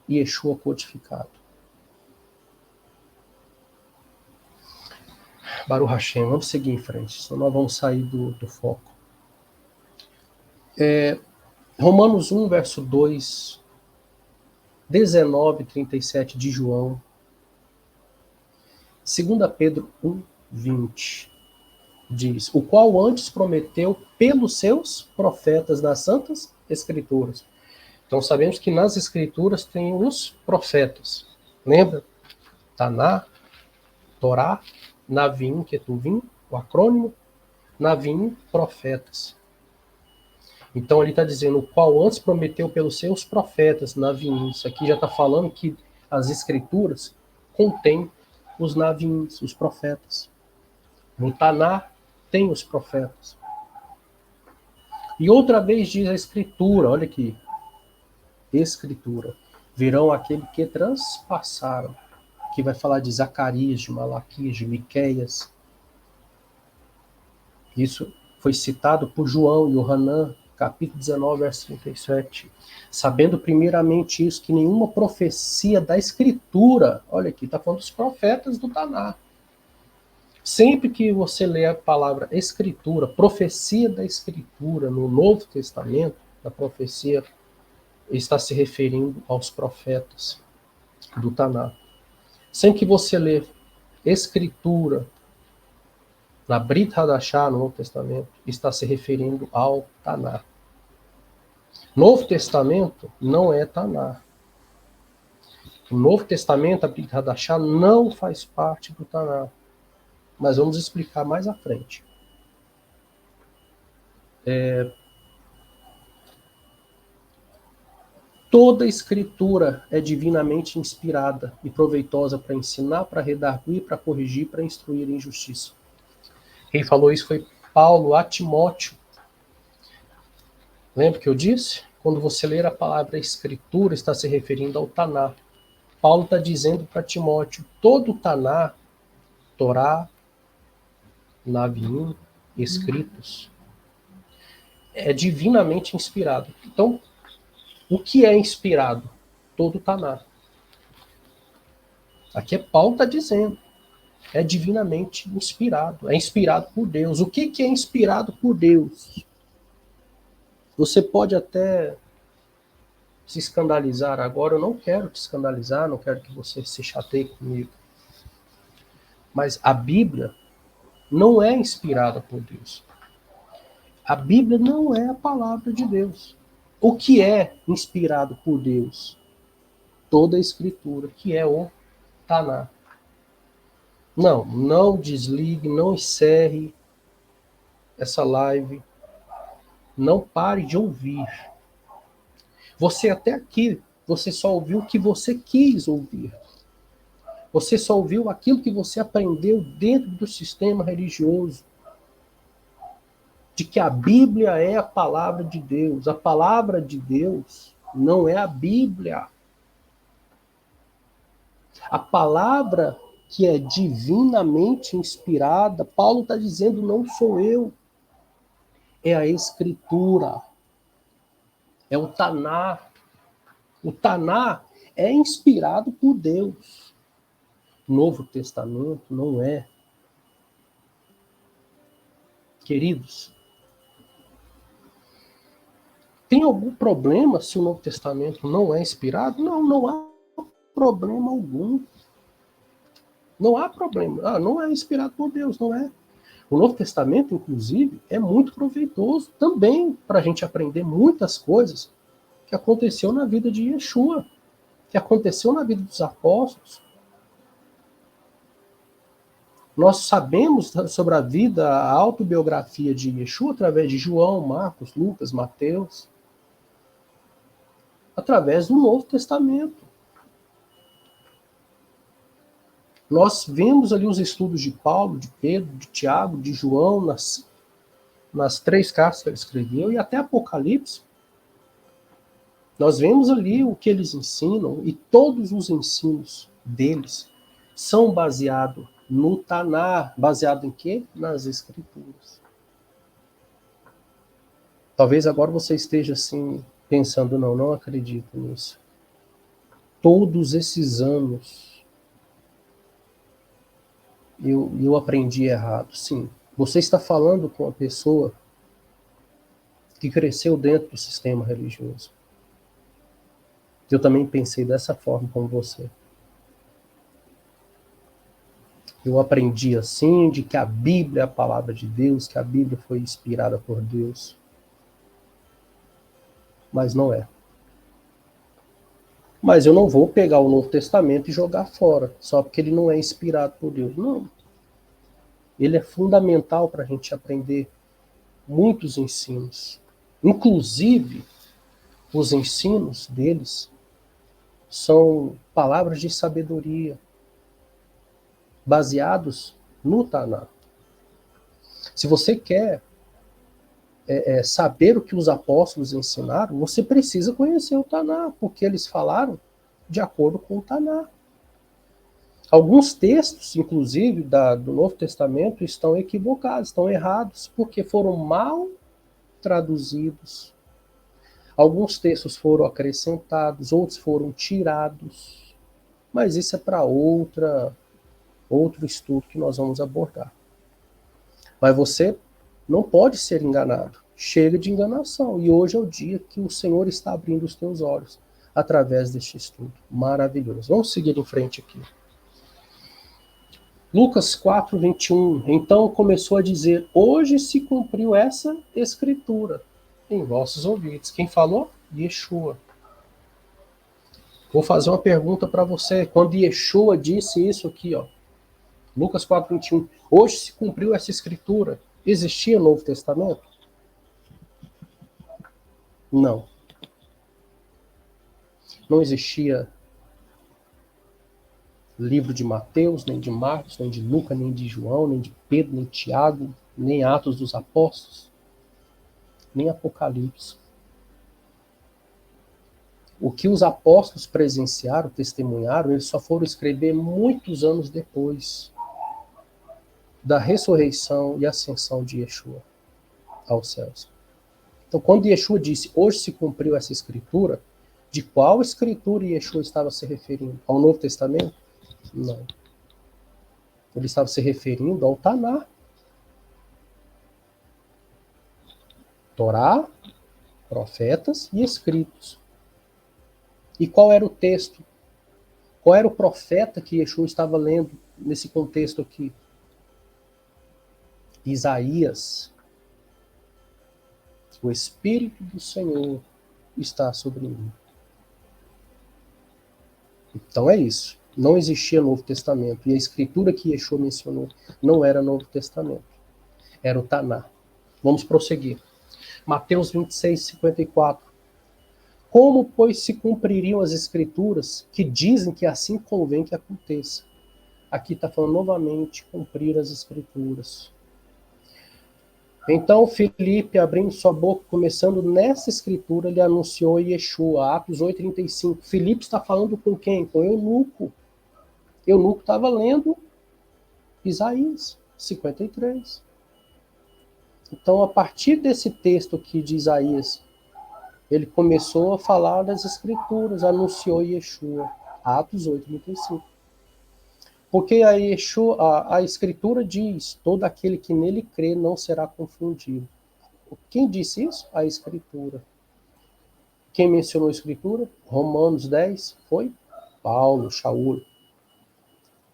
Yeshua codificado. Baruch Hashem, vamos seguir em frente, senão nós vamos sair do foco. Romanos 1, verso 2, 19, 37 de João, 2 Pedro 1, 20, diz, o qual antes prometeu pelos seus profetas nas Santas Escrituras. Então sabemos que nas Escrituras tem os profetas. Lembra? Taná, Torá, Navim, Ketuvim, o acrônimo, Navim, profetas. Então ele está dizendo o qual antes prometeu pelos seus profetas, Navim. Isso aqui já está falando que as Escrituras contêm os Navim, os profetas. No Taná tem os profetas. E outra vez diz a Escritura, olha aqui, Escritura, virão aquele que transpassaram, que vai falar de Zacarias, de Malaquias, de Miqueias. Isso foi citado por João e Yohanan, capítulo 19, verso 37. Sabendo primeiramente isso, que nenhuma profecia da Escritura, olha aqui, está falando dos profetas do Taná. Sempre que você lê a palavra Escritura, profecia da Escritura no Novo Testamento, a profecia está se referindo aos profetas do Taná. Sempre que você lê Escritura na Brit Hadashah, no Novo Testamento, está se referindo ao Taná. Novo Testamento não é Taná. O Novo Testamento, a Brit Hadashah, não faz parte do Taná. Mas vamos explicar mais à frente. Toda escritura é divinamente inspirada e proveitosa para ensinar, para redarguir, para corrigir, para instruir em justiça. Quem falou isso foi Paulo a Timóteo. Lembra que eu disse? Quando você ler a palavra escritura, está se referindo ao Taná. Paulo está dizendo para Timóteo, todo o Taná, Torá, Navim, escritos é divinamente inspirado. Então, o que é inspirado? Todo o Taná. Aqui Paulo está dizendo, é divinamente inspirado, é inspirado por Deus. O que é inspirado por Deus? Você pode até se escandalizar agora, eu não quero te escandalizar, não quero que você se chateie comigo. Mas a Bíblia não é inspirada por Deus. A Bíblia não é a palavra de Deus. O que é inspirado por Deus? Toda a Escritura, que é o Taná. Não desligue, não encerre essa live. Não pare de ouvir. Você até aqui, você só ouviu o que você quis ouvir. Você só ouviu aquilo que você aprendeu dentro do sistema religioso. De que a Bíblia é a palavra de Deus. A palavra de Deus não é a Bíblia. A palavra que é divinamente inspirada, Paulo está dizendo, não sou eu. É a Escritura. É o Taná. O Taná é inspirado por Deus. Novo Testamento não é. Queridos, tem algum problema se o Novo Testamento não é inspirado? Não há problema algum. Não há problema. Não é inspirado por Deus, não é. O Novo Testamento, inclusive, é muito proveitoso também para a gente aprender muitas coisas que aconteceu na vida de Yeshua, que aconteceu na vida dos apóstolos. Nós sabemos sobre a vida, a autobiografia de Yeshua através de João, Marcos, Lucas, Mateus, através do Novo Testamento. Nós vemos ali os estudos de Paulo, de Pedro, de Tiago, de João, nas 3 cartas que ele escreveu, e até Apocalipse. Nós vemos ali o que eles ensinam, e todos os ensinos deles são baseados no Taná. Baseado em quê? Nas Escrituras. Talvez agora você esteja assim, pensando, não acredito nisso. Todos esses anos eu aprendi errado. Sim, você está falando com uma pessoa que cresceu dentro do sistema religioso. Eu também pensei dessa forma como você. Eu aprendi assim, de que a Bíblia é a palavra de Deus, que a Bíblia foi inspirada por Deus. Mas não é. Mas eu não vou pegar o Novo Testamento e jogar fora, só porque ele não é inspirado por Deus. Não. Ele é fundamental para a gente aprender muitos ensinos. Inclusive, os ensinos deles são palavras de sabedoria, baseados no Taná. Se você quer saber o que os apóstolos ensinaram, você precisa conhecer o Taná, porque eles falaram de acordo com o Taná. Alguns textos, inclusive, do Novo Testamento, estão equivocados, estão errados, porque foram mal traduzidos. Alguns textos foram acrescentados, outros foram tirados. Mas isso é para outro estudo que nós vamos abordar. Mas você não pode ser enganado. Chega de enganação. E hoje é o dia que o Senhor está abrindo os teus olhos através deste estudo. Maravilhoso. Vamos seguir em frente aqui. Lucas 4, 21. Então começou a dizer, hoje se cumpriu essa escritura em vossos ouvidos. Quem falou? Yeshua. Vou fazer uma pergunta para você. Quando Yeshua disse isso aqui, ó, Lucas 4, 21. Hoje se cumpriu essa escritura. Existia Novo Testamento? Não. Não existia livro de Mateus, nem de Marcos, nem de Lucas, nem de João, nem de Pedro, nem de Tiago, nem Atos dos Apóstolos, nem Apocalipse. O que os apóstolos presenciaram, testemunharam, eles só foram escrever muitos anos depois. da ressurreição e ascensão de Yeshua aos céus. Então, quando Yeshua disse, hoje se cumpriu essa escritura, de qual escritura Yeshua estava se referindo? Ao Novo Testamento? Não. Ele estava se referindo ao Taná. Torá, profetas e escritos. E qual era o texto? Qual era o profeta que Yeshua estava lendo nesse contexto aqui? Isaías. O Espírito do Senhor está sobre mim. Então é isso. Não existia Novo Testamento. E a escritura que Yeshua mencionou não era Novo Testamento. Era o Taná. Vamos prosseguir. Mateus 26, 54. Como, pois, se cumpririam as escrituras que dizem que assim convém que aconteça? Aqui está falando novamente, cumprir as escrituras. Então, Filipe, abrindo sua boca, começando nessa escritura, ele anunciou Yeshua, Atos 8,35. Filipe está falando com quem? Com Eunuco. Eunuco estava lendo Isaías 53. Então, a partir desse texto aqui de Isaías, ele começou a falar das escrituras, anunciou Yeshua, Atos 8,35. Porque a escritura diz, todo aquele que nele crê não será confundido. Quem disse isso? A escritura. Quem mencionou a escritura? Romanos 10, foi Paulo, Shaul.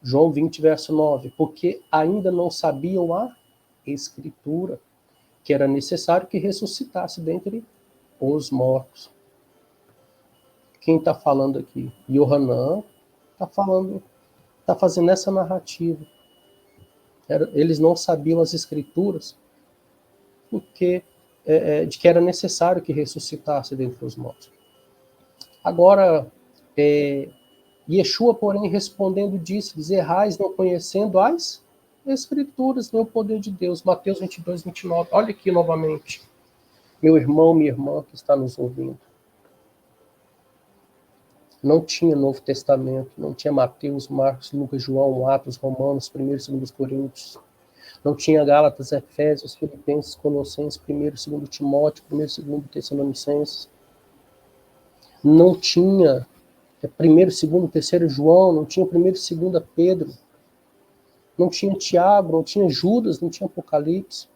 João 20, verso 9. Porque ainda não sabiam a escritura, que era necessário que ressuscitasse dentre os mortos. Quem está falando aqui? Yohanan está falando, está fazendo essa narrativa. Eles não sabiam as escrituras porque de que era necessário que ressuscitasse dentre os mortos. Agora, Yeshua, porém, respondendo, disse-lhes, errais não conhecendo as escrituras, nem o poder de Deus. Mateus 22, 29. Olha aqui novamente. Meu irmão, minha irmã que está nos ouvindo. Não tinha Novo Testamento, não tinha Mateus, Marcos, Lucas, João, Atos, Romanos, 1 e 2 Coríntios. Não tinha Gálatas, Efésios, Filipenses, Colossenses, 1 e 2 Timóteo, 1 e 2 Tessalonicenses. Não tinha 1, 2, 3 João, não tinha 1 e 2 Pedro. Não tinha Tiago, não tinha Judas, não tinha Apocalipse.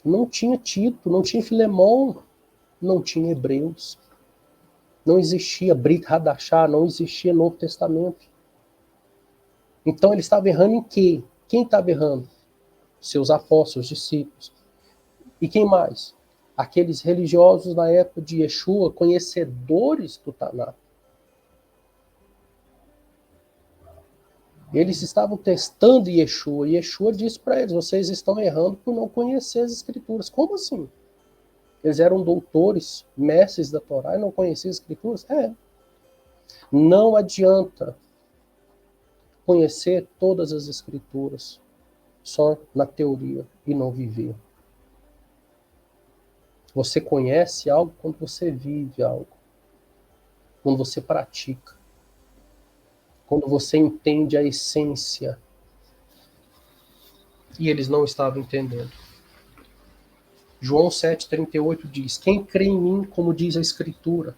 Não tinha Tito, não tinha Filemão, não tinha Hebreus. Não existia Brit Hadashah, não existia Novo Testamento. Então ele estava errando em quê? Quem estava errando? Seus apóstolos, discípulos. E quem mais? Aqueles religiosos na época de Yeshua, conhecedores do Taná. Eles estavam testando Yeshua. E Yeshua disse para eles, vocês estão errando por não conhecer as escrituras. Como assim? Eles eram doutores, mestres da Torá e não conheciam as escrituras? Não adianta conhecer todas as escrituras só na teoria e não viver. Você conhece algo quando você vive algo. Quando você pratica. Quando você entende a essência. E eles não estavam entendendo. João 7,38 diz, quem crê em mim, como diz a Escritura,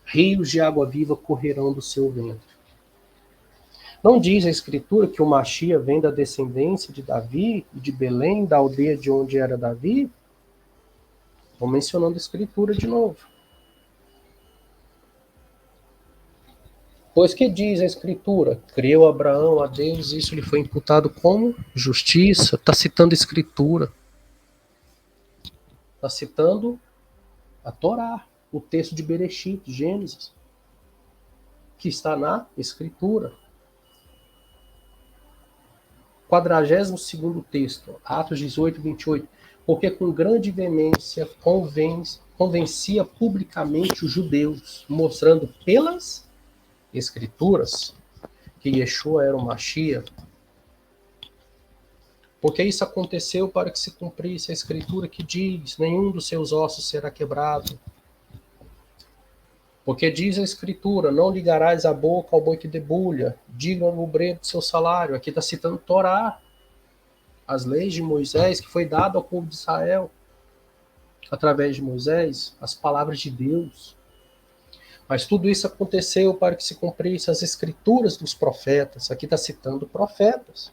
rios de água viva correrão do seu ventre. Não diz a Escritura que o Machia vem da descendência de Davi, de Belém, da aldeia de onde era Davi? Estou mencionando a Escritura de novo. Pois que diz a Escritura? Creu Abraão a Deus, isso lhe foi imputado como justiça. Está citando a Escritura. Está citando a Torá, o texto de Bereshit, Gênesis, que está na Escritura. 42º texto, Atos 18, 28. Porque com grande veemência convencia publicamente os judeus, mostrando pelas Escrituras que Yeshua era o Machia. Porque isso aconteceu para que se cumprisse a Escritura que diz, nenhum dos seus ossos será quebrado. Porque diz a Escritura, não ligarás a boca ao boi que debulha, diga ao obreiro do seu salário. Aqui está citando Torá, as leis de Moisés, que foi dado ao povo de Israel, através de Moisés, as palavras de Deus. Mas tudo isso aconteceu para que se cumprissem as Escrituras dos profetas. Aqui está citando profetas.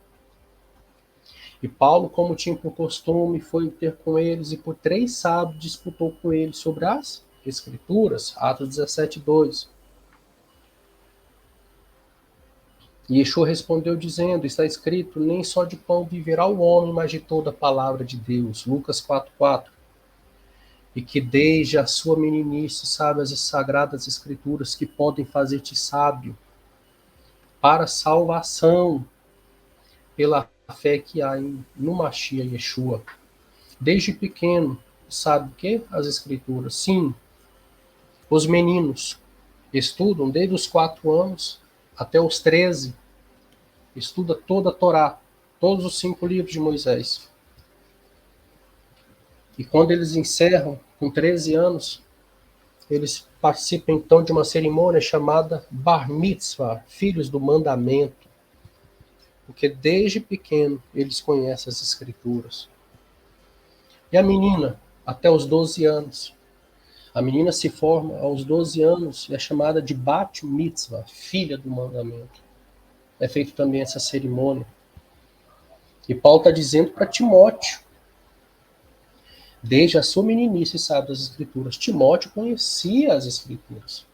E Paulo, como tinha por costume, foi ter com eles e por 3 sábados disputou com eles sobre as Escrituras. Atos 17:2. E Yeshua respondeu dizendo, está escrito, nem só de pão viverá o homem, mas de toda a palavra de Deus. Lucas 4:4. E que desde a sua meninice sabe as sagradas escrituras que podem fazer-te sábio para a salvação pela fé que há no Mashiach Yeshua. Desde pequeno, sabe o que? As escrituras. Sim, os meninos estudam desde os 4 anos até os 13, estuda toda a Torá, todos os 5 livros de Moisés. E quando eles encerram, com 13 anos, eles participam então de uma cerimônia chamada Bar Mitzvah, filhos do mandamento. Porque desde pequeno eles conhecem as escrituras. E a menina, até os 12 anos. A menina se forma aos 12 anos e é chamada de Bat Mitzvah, filha do mandamento. É feita também essa cerimônia. E Paulo está dizendo para Timóteo, desde a sua meninice sabe das escrituras. Timóteo conhecia as escrituras.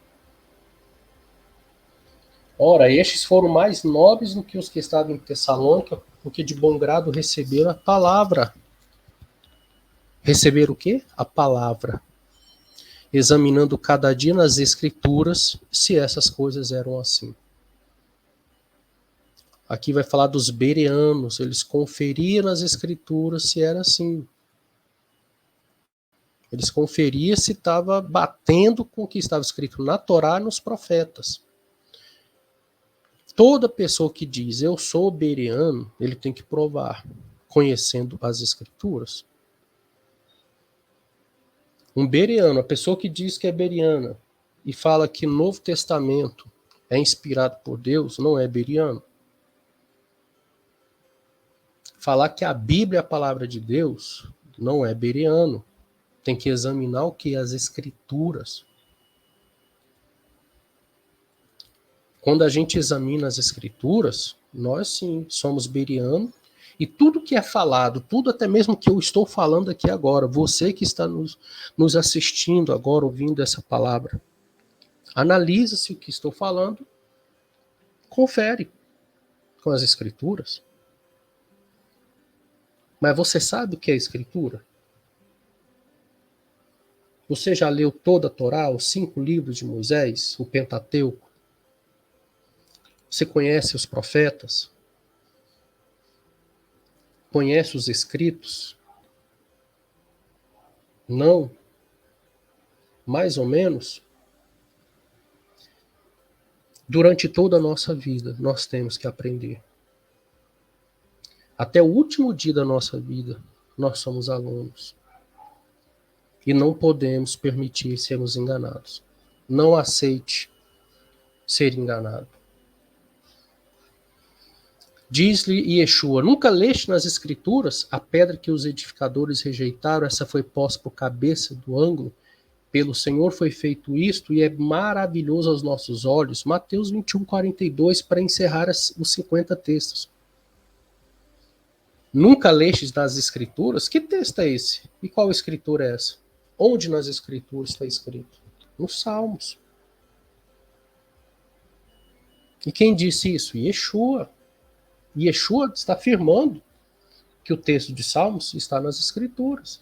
Ora, estes foram mais nobres do que os que estavam em Tessalônica, porque de bom grado receberam a palavra. Receberam o quê? A palavra. Examinando cada dia nas escrituras se essas coisas eram assim. Aqui vai falar dos bereanos, eles conferiam nas escrituras se era assim. Eles conferiam se estava batendo com o que estava escrito na Torá e nos profetas. Toda pessoa que diz eu sou bereano, ele tem que provar, conhecendo as escrituras. Um bereano, a pessoa que diz que é bereana e fala que o Novo Testamento é inspirado por Deus, não é bereano. Falar que a Bíblia é a palavra de Deus não é bereano. Tem que examinar o que? As escrituras. Quando a gente examina as escrituras, nós sim somos bereanos. E tudo que é falado, tudo até mesmo que eu estou falando aqui agora, você que está nos assistindo agora, ouvindo essa palavra, analisa se o que estou falando, confere com as escrituras. Mas você sabe o que é escritura? Você já leu toda a Torá, os 5 livros de Moisés, o Pentateuco? Você conhece os profetas? Conhece os escritos? Não? Mais ou menos? Durante toda a nossa vida, nós temos que aprender. Até o último dia da nossa vida, nós somos alunos. E não podemos permitir sermos enganados. Não aceite ser enganado. Diz-lhe Yeshua, nunca leste nas escrituras a pedra que os edificadores rejeitaram, essa foi posta por cabeça do ângulo, pelo Senhor foi feito isto e é maravilhoso aos nossos olhos. Mateus 21:42, para encerrar os 50 textos. Nunca lestes nas escrituras? Que texto é esse? E qual escritura é essa? Onde nas escrituras está escrito? Nos Salmos. E quem disse isso? Yeshua. Yeshua está afirmando que o texto de Salmos está nas escrituras.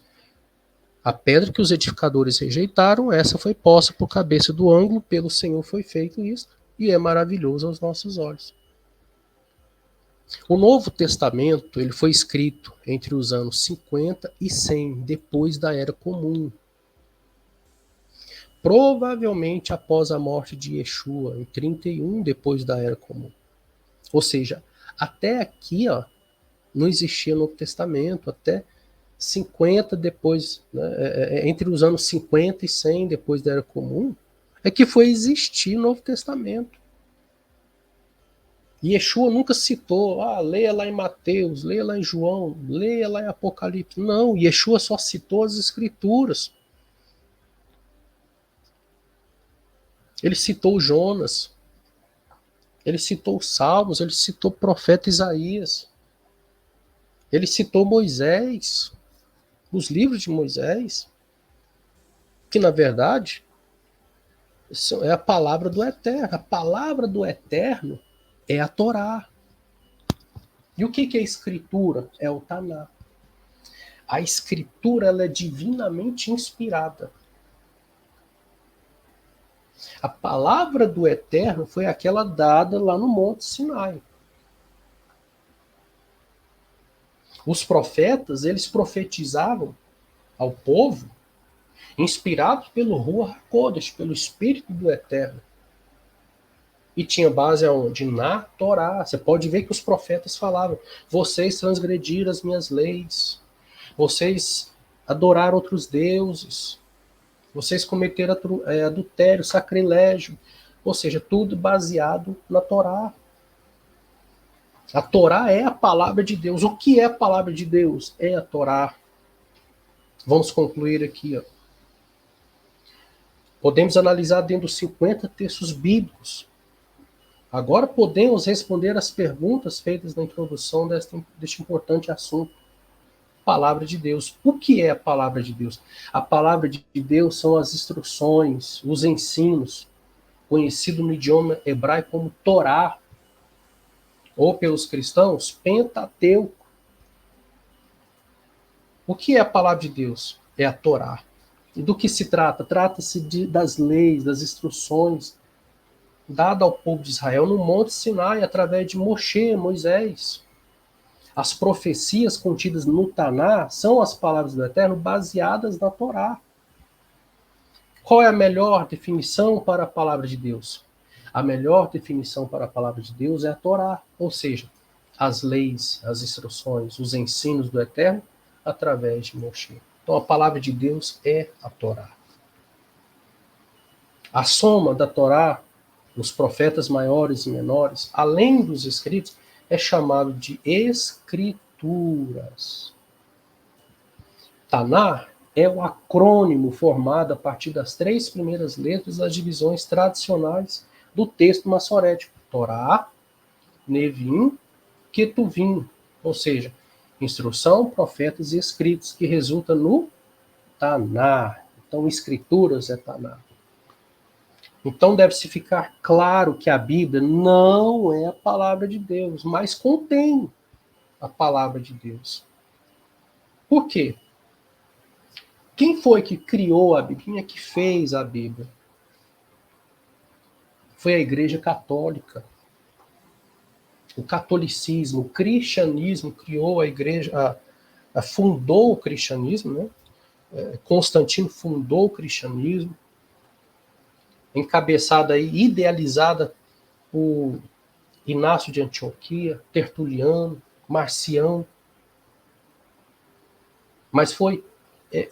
A pedra que os edificadores rejeitaram, essa foi posta por cabeça do ângulo, pelo Senhor foi feito isso, e é maravilhoso aos nossos olhos. O Novo Testamento ele foi escrito entre os anos 50 e 100, depois da Era Comum. Provavelmente após a morte de Yeshua, em 31, depois da Era Comum. Ou seja, até aqui não existia Novo Testamento, até 50 depois, né, entre os anos 50 e 100 depois da Era Comum, é que foi existir o Novo Testamento. E Yeshua nunca citou, leia lá em Mateus, leia lá em João, leia lá em Apocalipse. Não, Yeshua só citou as Escrituras. Ele citou Jonas, ele citou os Salmos, ele citou o profeta Isaías, ele citou Moisés, os livros de Moisés, que na verdade é a palavra do Eterno. A palavra do Eterno é a Torá. E o que é a Escritura? É o Taná. A Escritura ela é divinamente inspirada. A palavra do Eterno foi aquela dada lá no Monte Sinai. Os profetas, eles profetizavam ao povo, inspirados pelo Ruach HaKodesh, pelo Espírito do Eterno. E tinha base aonde? Na Torá. Você pode ver que os profetas falavam: vocês transgrediram as minhas leis, vocês adoraram outros deuses, vocês cometeram adultério, sacrilégio. Ou seja, tudo baseado na Torá. A Torá é a palavra de Deus. O que é a palavra de Deus? É a Torá. Vamos concluir aqui. Ó. Podemos analisar dentro dos 50 textos bíblicos. Agora podemos responder as perguntas feitas na introdução deste importante assunto. Palavra de Deus. O que é a palavra de Deus? A palavra de Deus são as instruções, os ensinos, conhecido no idioma hebraico como Torá, ou pelos cristãos, Pentateuco. O que é a palavra de Deus? É a Torá. E do que se trata? Trata-se das leis, das instruções dadas ao povo de Israel no Monte Sinai, através de Moisés. As profecias contidas no Taná são as palavras do Eterno baseadas na Torá. Qual é a melhor definição para a palavra de Deus? A melhor definição para a palavra de Deus é a Torá, ou seja, as leis, as instruções, os ensinos do Eterno através de Moshe. Então a palavra de Deus é a Torá. A soma da Torá, os profetas maiores e menores, além dos escritos, é chamado de escrituras. Taná é o acrônimo formado a partir das 3 primeiras letras das divisões tradicionais do texto massorético: Torá, Nevim, Ketuvim, ou seja, instrução, profetas e escritos, que resulta no Taná. Então, escrituras é Taná. Então, deve-se ficar claro que a Bíblia não é a palavra de Deus, mas contém a palavra de Deus. Por quê? Quem foi que criou a Bíblia? Quem é que fez a Bíblia? Foi a Igreja Católica. O catolicismo, o cristianismo criou a Igreja, fundou o cristianismo, né? Constantino fundou o cristianismo, encabeçada e idealizada por Inácio de Antioquia, Tertuliano, Marcião, mas foi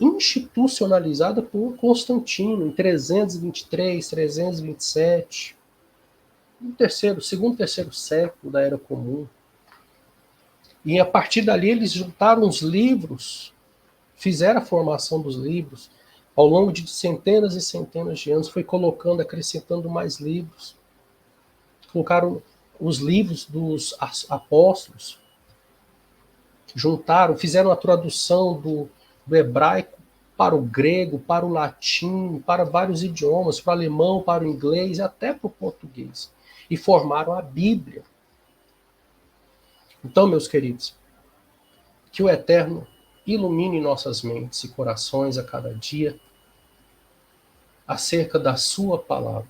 institucionalizada por Constantino em 323, 327, no segundo, terceiro século da Era Comum. E a partir dali eles juntaram os livros, fizeram a formação dos livros, ao longo de centenas e centenas de anos, foi colocando, acrescentando mais livros. Colocaram os livros dos apóstolos, juntaram, fizeram a tradução do hebraico para o grego, para o latim, para vários idiomas, para o alemão, para o inglês e até para o português. E formaram a Bíblia. Então, meus queridos, que o Eterno ilumine nossas mentes e corações a cada dia acerca da sua palavra,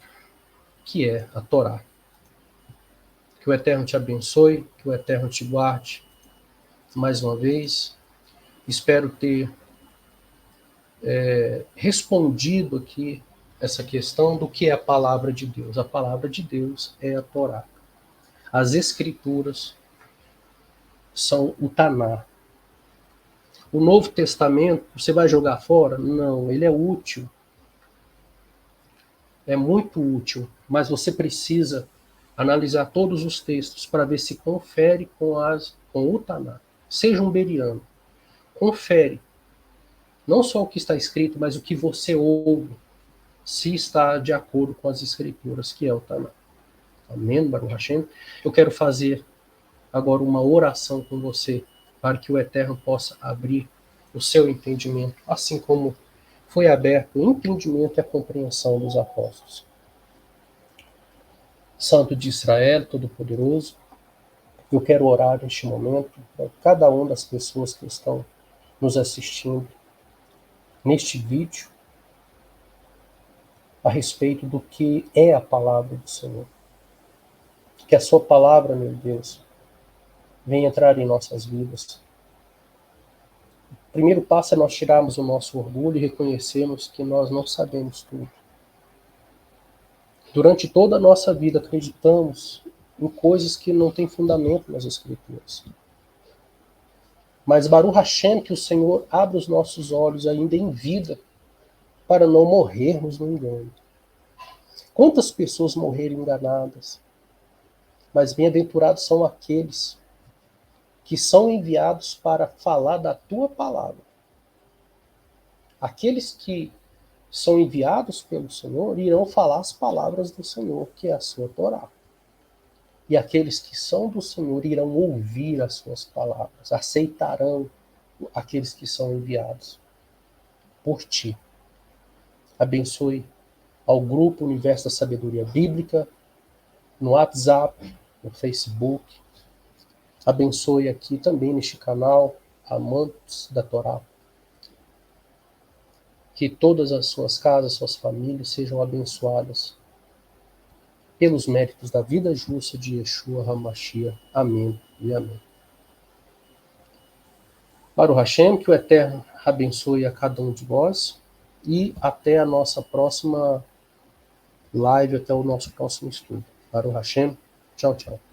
que é a Torá. Que o Eterno te abençoe, que o Eterno te guarde. Mais uma vez, espero ter respondido aqui essa questão do que é a palavra de Deus. A palavra de Deus é a Torá. As Escrituras são o Taná. O Novo Testamento, você vai jogar fora? Não, ele é útil. é muito útil, mas você precisa analisar todos os textos para ver se confere com o Tanakh. Seja um beriano, confere não só o que está escrito, mas o que você ouve, se está de acordo com as escrituras, que é o Tanakh. Amém, Baruch Hashem? Eu quero fazer agora uma oração com você, para que o Eterno possa abrir o seu entendimento, assim como foi aberto o entendimento e a compreensão dos apóstolos. Santo de Israel, Todo-Poderoso, eu quero orar neste momento para cada uma das pessoas que estão nos assistindo neste vídeo a respeito do que é a palavra do Senhor. Que a sua palavra, meu Deus, venha entrar em nossas vidas. O primeiro passo é nós tirarmos o nosso orgulho e reconhecermos que nós não sabemos tudo. Durante toda a nossa vida acreditamos em coisas que não têm fundamento nas Escrituras. Mas Baruch Hashem, que o Senhor abra os nossos olhos ainda em vida, para não morrermos no engano. Quantas pessoas morreram enganadas? Mas bem-aventurados são aqueles que são enviados para falar da tua palavra. Aqueles que são enviados pelo Senhor irão falar as palavras do Senhor, que é a sua Torá. E aqueles que são do Senhor irão ouvir as suas palavras, aceitarão aqueles que são enviados por ti. Abençoe ao grupo Universo da Sabedoria Bíblica, no WhatsApp, no Facebook. Abençoe aqui também neste canal, Amantes da Torá. Que todas as suas casas, suas famílias sejam abençoadas pelos méritos da vida justa de Yeshua HaMashiach. Amém e amém. Baruch Hashem, que o Eterno abençoe a cada um de vós e até a nossa próxima live, até o nosso próximo estudo. Baruch Hashem. Tchau, tchau.